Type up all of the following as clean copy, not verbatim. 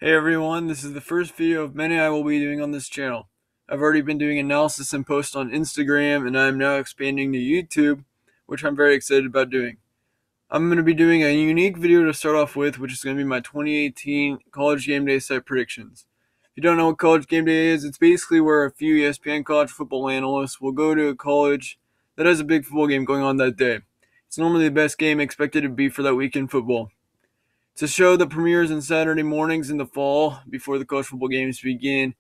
Hey everyone, this is the first video of many I will be doing on this channel. I've already been doing analysis and posts on Instagram, and I am now expanding to YouTube, which I'm very excited about doing. I'm going to be doing a unique video to start off with, which is going to be my 2018 College Gameday site predictions. If you don't know what College Gameday is, it's basically where a few ESPN college football analysts will go to a college that has a big football game going on that day. It's normally the best game expected to be for that week in football. It's a show that premieres on Saturday mornings in the fall before the college football games begin,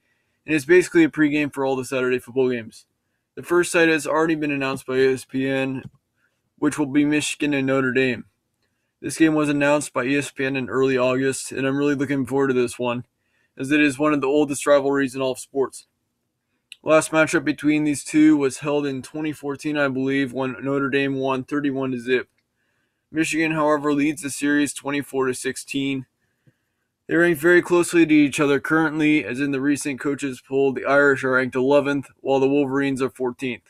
and it's basically a pregame for all the Saturday football games. The first site has already been announced by ESPN, which will be Michigan and Notre Dame. This game was announced by ESPN in early August, and I'm really looking forward to this one, as it is one of the oldest rivalries in all of sports. The last matchup between these two was held in 2014, I believe, when Notre Dame won 31-0. Michigan, however, leads the series 24-16. They rank very closely to each other currently, as in the recent coaches poll, the Irish are ranked 11th, while the Wolverines are 14th.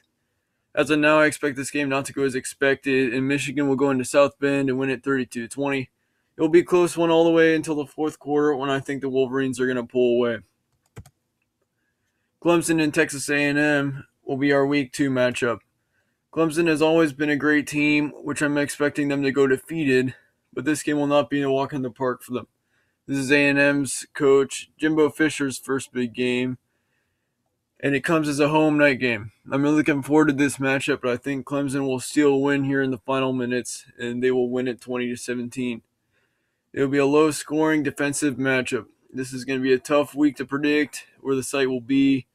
As of now, I expect this game not to go as expected, and Michigan will go into South Bend and win it 32-20. It will be a close one all the way until the fourth quarter, when I think the Wolverines are going to pull away. Clemson and Texas A&M will be our Week 2 matchup. Clemson has always been a great team, which I'm expecting them to go defeated, but this game will not be a walk in the park for them. This is A&M's coach Jimbo Fisher's first big game, and it comes as a home night game. I'm really looking forward to this matchup, but I think Clemson will steal a win here in the final minutes, and they will win it 20-17. It will be a low-scoring defensive matchup. This is going to be a tough week to predict where the site will be,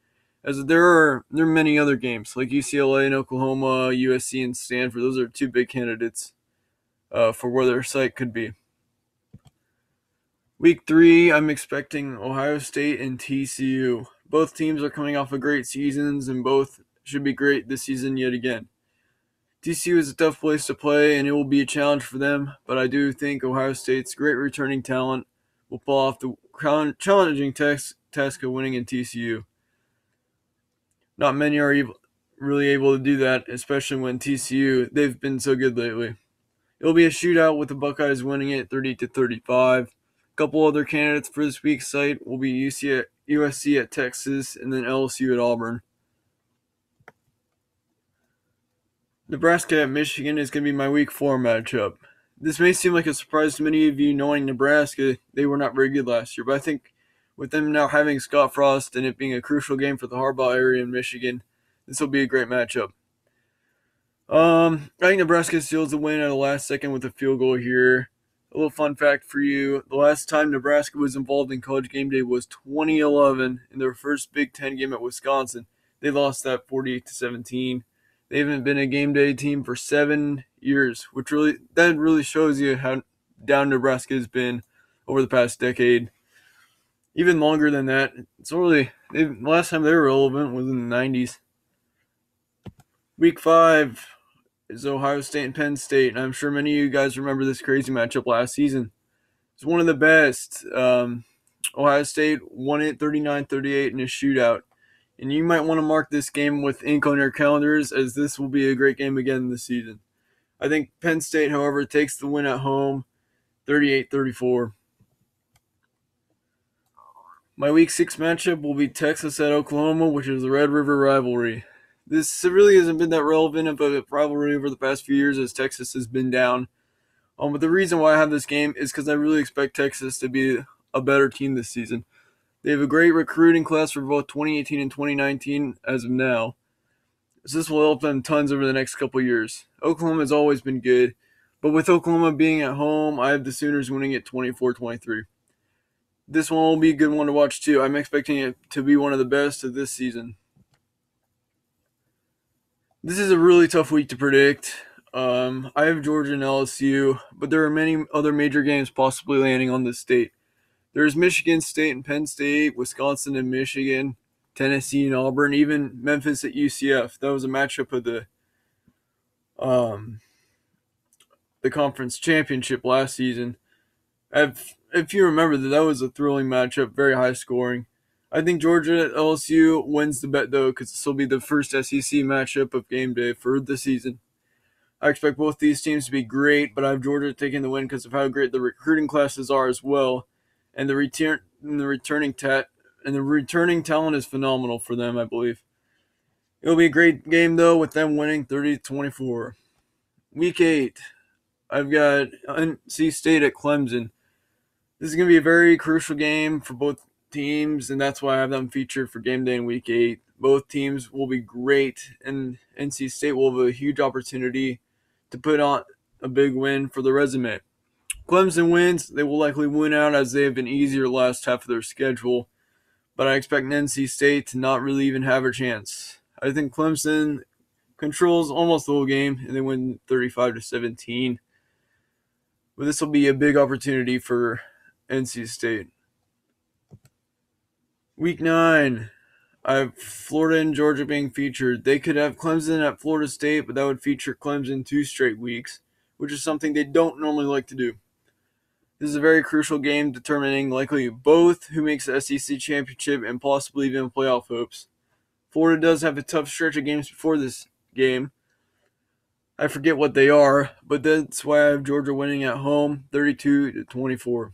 as there are many other games like UCLA and Oklahoma, USC and Stanford. Those are two big candidates for where their site could be. Week 3, I'm expecting Ohio State and TCU. Both teams are coming off of great seasons, and both should be great this season yet again. TCU is a tough place to play, and it will be a challenge for them, but I do think Ohio State's great returning talent will pull off the challenging task of winning in TCU. Not many are really able to do that, especially when TCU, they've been so good lately. It'll be a shootout with the Buckeyes winning it 30-35. A couple other candidates for this week's site will be USC at Texas and then LSU at Auburn. Nebraska at Michigan is going to be my Week 4 matchup. This may seem like a surprise to many of you knowing Nebraska. They were not very good last year, but I think with them now having Scott Frost and it being a crucial game for the Harbaugh area in Michigan, this will be a great matchup. I think Nebraska steals the win at the last second with a field goal here. A little fun fact for you, the last time Nebraska was involved in College Gameday was 2011 in their first Big Ten game at Wisconsin. They lost that 48-17. They haven't been a game day team for 7 years, which really shows you how down Nebraska has been over the past decade. Even longer than that. The last time they were relevant was in the 90s. Week 5 is Ohio State and Penn State, and I'm sure many of you guys remember this crazy matchup last season. It's one of the best. Ohio State won it 39-38 in a shootout. And you might want to mark this game with ink on your calendars, as this will be a great game again this season. I think Penn State, however, takes the win at home, 38-34. My Week 6 matchup will be Texas at Oklahoma, which is the Red River rivalry. This really hasn't been that relevant of a rivalry over the past few years, as Texas has been down. But the reason why I have this game is because I really expect Texas to be a better team this season. They have a great recruiting class for both 2018 and 2019 as of now. So this will help them tons over the next couple years. Oklahoma has always been good, but with Oklahoma being at home, I have the Sooners winning it 24-23. This one will be a good one to watch too. I'm expecting it to be one of the best of this season. This is a really tough week to predict. I have Georgia and LSU, but there are many other major games possibly landing on this state. There's Michigan State and Penn State, Wisconsin and Michigan, Tennessee and Auburn, even Memphis at UCF. That was a matchup of the conference championship last season. If you remember that was a thrilling matchup, very high scoring. I think Georgia at LSU wins the bet though, because this will be the first SEC matchup of game day for the season. I expect both these teams to be great, but I have Georgia taking the win because of how great the recruiting classes are as well. And the and the returning talent is phenomenal for them, I believe. It'll be a great game though, with them winning 30-24. Week 8, I've got NC State at Clemson. This is going to be a very crucial game for both teams, and that's why I have them featured for game day in Week 8. Both teams will be great, and NC State will have a huge opportunity to put on a big win for the resume. Clemson wins, they will likely win out as they have been easier last half of their schedule, but I expect NC State to not really even have a chance. I think Clemson controls almost the whole game, and they win 35-17. But this will be a big opportunity for NC State. Week 9, I have Florida and Georgia being featured. They could have Clemson at Florida State, but that would feature Clemson 2 straight weeks, which is something they don't normally like to do. This is a very crucial game determining likely both who makes the SEC championship and possibly even playoff hopes. Florida does have a tough stretch of games before this game. I forget what they are, but that's why I have Georgia winning at home 32-24.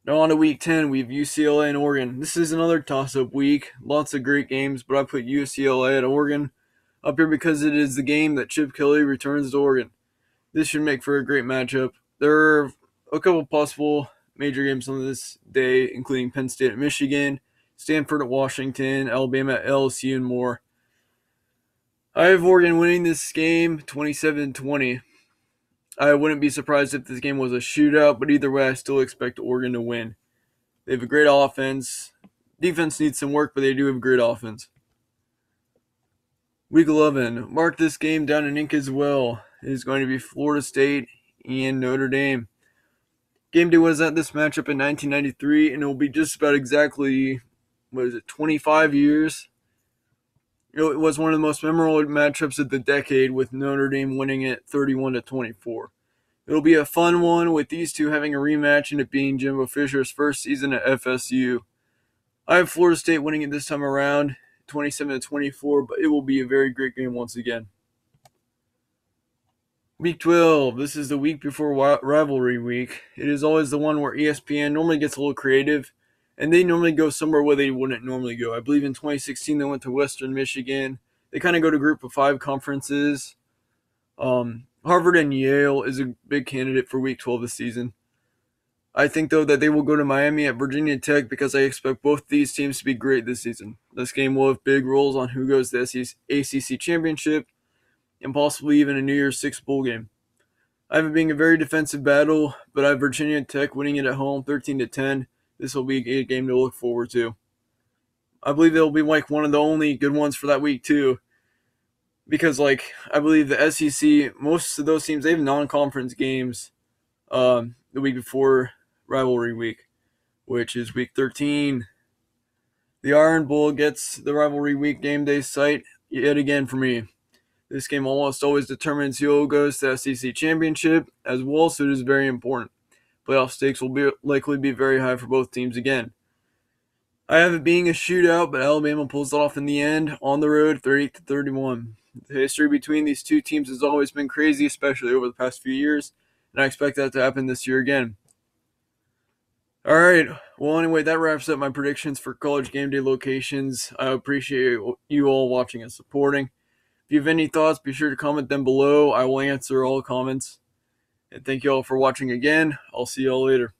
Now on to Week 10, we have UCLA and Oregon. This is another toss-up week. Lots of great games, but I put UCLA at Oregon up here because it is the game that Chip Kelly returns to Oregon. This should make for a great matchup. There are a couple possible major games on this day, including Penn State at Michigan, Stanford at Washington, Alabama at LSU, and more. I have Oregon winning this game 27-20. I wouldn't be surprised if this game was a shootout, but either way, I still expect Oregon to win. They have a great offense. Defense needs some work, but they do have a great offense. Week 11. Mark this game down in ink as well. It is going to be Florida State and Notre Dame. Game day was at this matchup in 1993, and it will be just about exactly, 25 years? It was one of the most memorable matchups of the decade, with Notre Dame winning it 31-24. It'll be a fun one, with these two having a rematch and it being Jimbo Fisher's first season at FSU. I have Florida State winning it this time around, 27-24, but it will be a very great game once again. Week 12, this is the week before rivalry week. It is always the one where ESPN normally gets a little creative, and they normally go somewhere where they wouldn't normally go. I believe in 2016 they went to Western Michigan. They kind of go to group of 5 conferences. Harvard and Yale is a big candidate for Week 12 this season. I think, though, that they will go to Miami at Virginia Tech because I expect both these teams to be great this season. This game will have big roles on who goes to the ACC Championship and possibly even a New Year's Six bowl game. I have it being a very defensive battle, but I have Virginia Tech winning it at home 13-10. This will be a game to look forward to. I believe it'll be like one of the only good ones for that week too, because I believe the SEC, most of those teams, they have non-conference games the week before rivalry week, which is week 13. The Iron Bowl gets the rivalry week game day site yet again for me. This game almost always determines who goes to the SEC Championship as well, so it is very important. Playoff stakes will likely be very high for both teams again. I have it being a shootout, but Alabama pulls it off in the end on the road 38-31. The history between these two teams has always been crazy, especially over the past few years, and I expect that to happen this year again. Alright, well anyway, that wraps up my predictions for College Game Day locations. I appreciate you all watching and supporting. If you have any thoughts, be sure to comment them below. I will answer all comments. And thank you all for watching again. I'll see you all later.